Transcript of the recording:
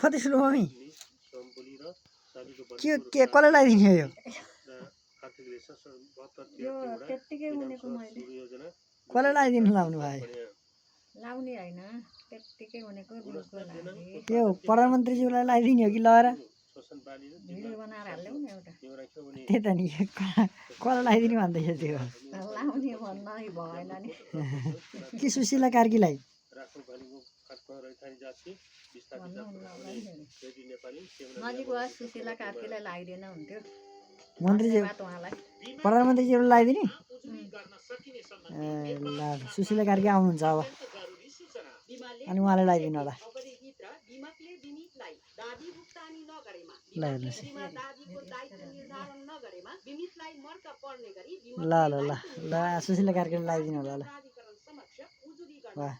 कति ठुलो मम्मी के कसलाई लगाइदिने हो यो त्यत्तिकै उनेको मैले कसलाई लगाइदिनु लाउनु भयो लाउने हैन त्यत्तिकै उनेको बिउको लागि त्यो प्रधानमन्त्रीज्यूलाई लगाइदिने हो कि लगाएर भिडियो बनाएर हाल्यौ नि एउटा त्यही त नि कसलाई लगाइदिने भन्दैछ त्यो लाउने भन्न भएन नि कि सुशीला कार्कीलाई नजिक वा सुशीला कार्कीलाई लगाइदिएन हुन्थ्यो मन्त्रीज्यू उहाँलाई प्रधानमन्त्रीज्यूलाई लगाइदिने ल सुशीला कार्की आउनुहुन्छ अब अनि उहाँलाई लगाइदिनु होला ल हेर्नुहोस् ल ल ल ल सुशीला कार्कीलाई लगाइदिनु होला ल वाह